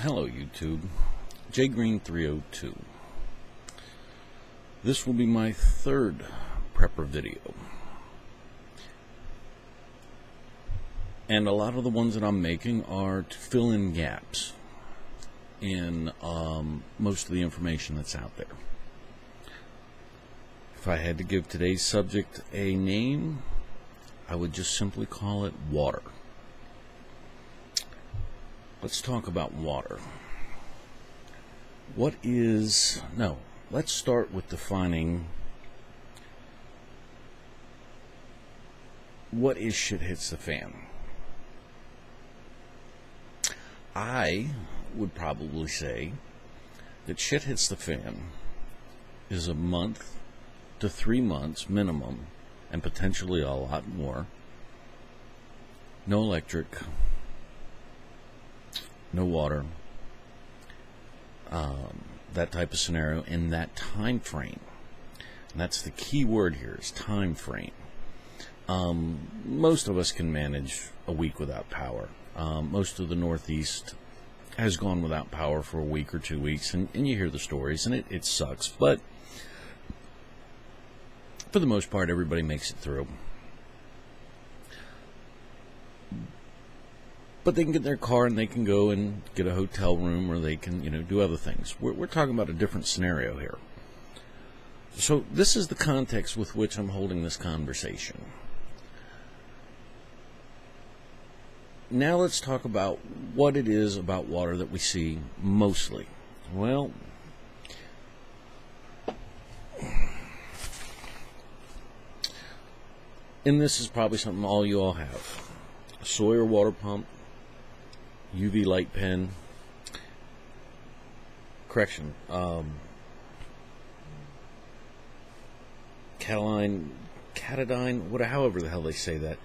Hello YouTube, jgreen302. This will be my third prepper video. And a lot of the ones that I'm making are to fill in gaps in most of the information that's out there. If I had to give today's subject a name, I would just simply call it water. Let's talk about water. Let's start with defining what is shit hits the fan. I would probably say that shit hits the fan is a month to 3 months minimum, and potentially a lot more. No electric, no water, that type of scenario in that time frame. And that's the key word here, is time frame. Most of us can manage a week without power. Most of the Northeast has gone without power for a week or 2 weeks, and you hear the stories, and it sucks, but for the most part, everybody makes it through. But they can get their car and they can go and get a hotel room, or they can, do other things. We're talking about a different scenario here. So this is the context with which I'm holding this conversation. Now let's talk about what it is about water that we see mostly. Well, and this is probably something all you all have. A Sawyer water pump, UV light pen, catadine, however the hell they say that.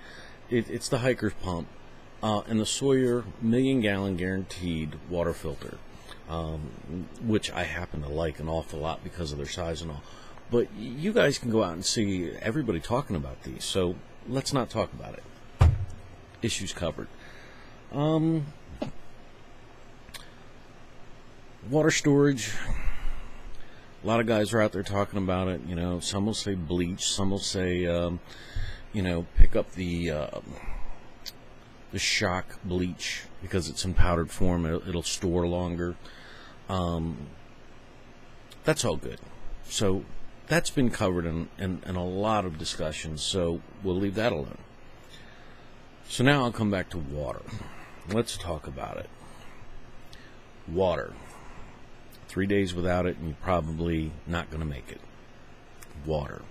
It's the hiker's pump, and the Sawyer 1,000,000-gallon guaranteed water filter, which I happen to like an awful lot because of their size and all. But you guys can go out and see everybody talking about these, so let's not talk about it. Issues covered. Water storage. A lot of guys are out there talking about it. Some will say bleach. Some will say, pick up the shock bleach because it's in powdered form. It'll store longer. That's all good. So that's been covered in a lot of discussions. So we'll leave that alone. So now I'll come back to water. Let's talk about it. Water. 3 days without it, and you're probably not going to make it. Water.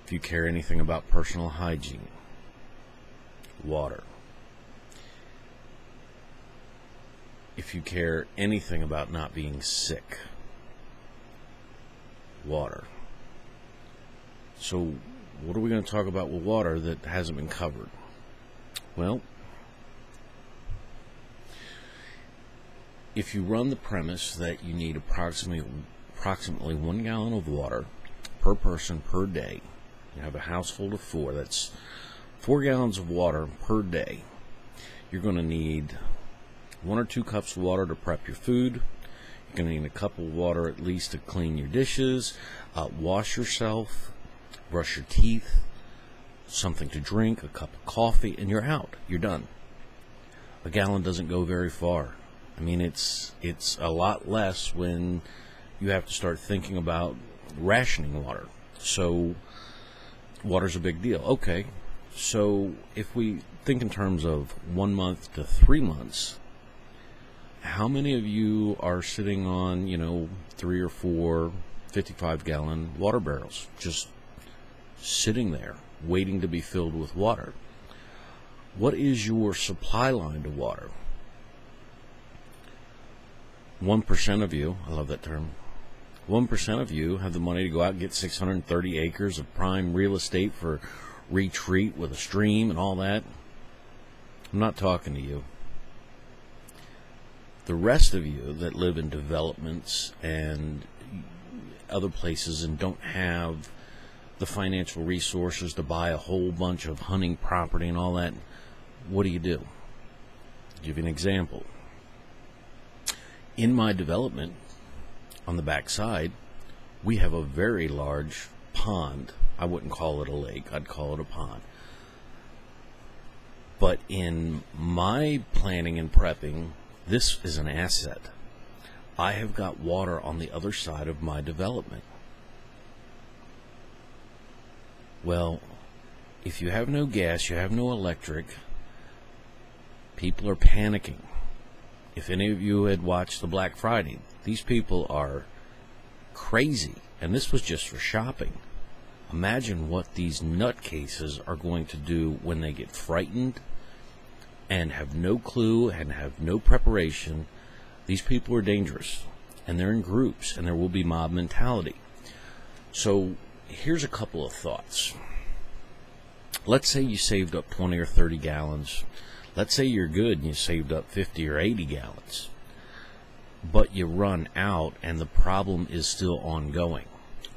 If you care anything about personal hygiene, water. If you care anything about not being sick, water. So, what are we going to talk about with water that hasn't been covered? Well, if you run the premise that you need approximately 1 gallon of water per person per day, you have a household of 4, that's 4 gallons of water per day. You're going to need 1 or 2 cups of water to prep your food. You're going to need a cup of water at least to clean your dishes, wash yourself, brush your teeth, something to drink, a cup of coffee, and you're out. You're done. A gallon doesn't go very far. I mean, it's a lot less when you have to start thinking about rationing water. So water's a big deal. Okay, so if we think in terms of 1 month to 3 months, how many of you are sitting on, 3 or 4 55-gallon water barrels, just sitting there waiting to be filled with water? What is your supply line to water? 1% of you, I love that term, 1% of you have the money to go out and get 630 acres of prime real estate for retreat with a stream and all that. I'm not talking to you. The rest of you that live in developments and other places and don't have the financial resources to buy a whole bunch of hunting property and all that, what do? I'll give you an example. In my development, on the back side, we have a very large pond. I wouldn't call it a lake, I'd call it a pond. But in my planning and prepping, this is an asset. I have got water on the other side of my development. Well, if you have no gas, you have no electric, people are panicking. If any of you had watched the Black Friday, these people are crazy. And this was just for shopping. Imagine what these nutcases are going to do when they get frightened and have no clue and have no preparation. These people are dangerous, and they're in groups, and there will be mob mentality. So here's a couple of thoughts. Let's say you saved up 20 or 30 gallons. Let's say you're good and you saved up 50 or 80 gallons. But you run out and the problem is still ongoing.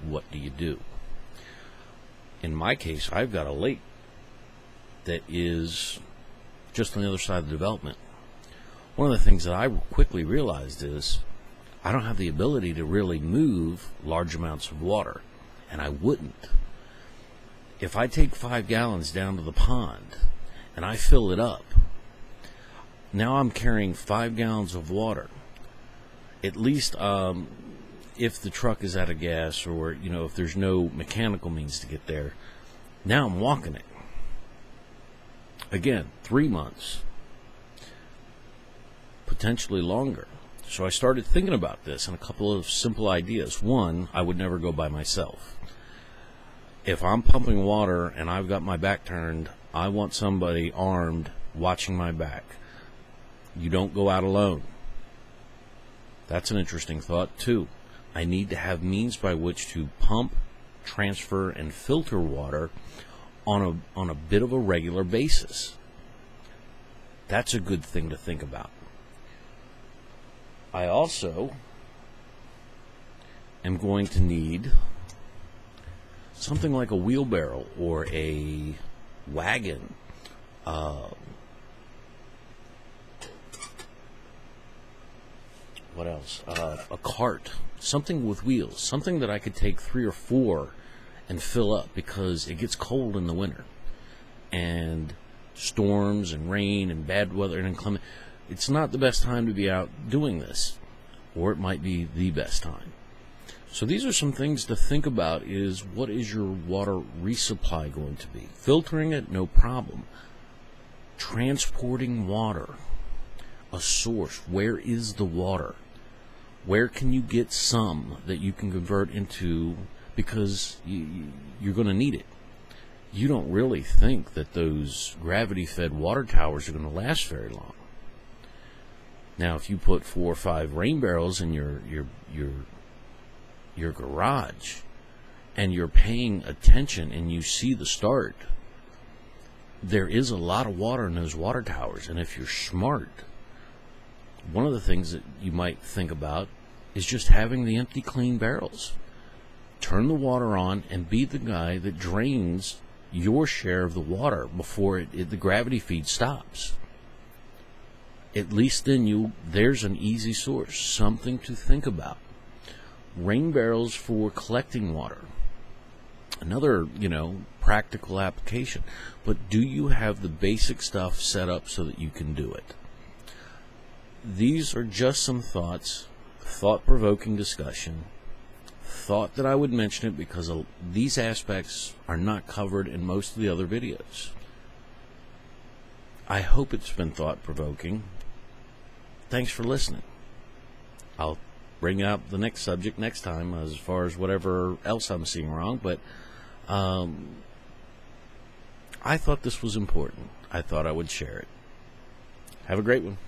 What do you do? In my case, I've got a lake that is just on the other side of the development. One of the things that I quickly realized is I don't have the ability to really move large amounts of water, and I wouldn't. If I take 5 gallons down to the pond and I fill it up, now I'm carrying 5 gallons of water. At least if the truck is out of gas, or if there's no mechanical means to get there, now I'm walking it. Again, 3 months, potentially longer. So I started thinking about this and a couple of simple ideas. One, I would never go by myself. If I'm pumping water and I've got my back turned, I want somebody armed watching my back. You don't go out alone. That's an interesting thought. Two, I need to have means by which to pump, transfer, and filter water on a bit of a regular basis. That's a good thing to think about. I also am going to need something like a wheelbarrow or a wagon. What else? A cart. Something with wheels. Something that I could take 3 or 4 and fill up, because it gets cold in the winter. And storms and rain and bad weather and inclement. It's not the best time to be out doing this. Or it might be the best time. So these are some things to think about. Is what is your water resupply going to be? Filtering it, no problem. Transporting water. A source. Where is the water? Where can you get some that you can convert into, because you're going to need it? You don't really think that those gravity-fed water towers are going to last very long. Now, if you put 4 or 5 rain barrels in your garage, and you're paying attention and you see the start, there is a lot of water in those water towers. And if you're smart, one of the things that you might think about is just having the empty, clean barrels. Turn the water on and be the guy that drains your share of the water before the gravity feed stops. At least then there's an easy source, something to think about. Rain barrels for collecting water. Another, practical application. But do you have the basic stuff set up so that you can do it? These are just some thoughts, thought-provoking discussion. Thought that I would mention it because these aspects are not covered in most of the other videos. I hope it's been thought-provoking. Thanks for listening. I'll bring up the next subject next time as far as whatever else I'm seeing wrong, but I thought this was important. I thought I would share it. Have a great one.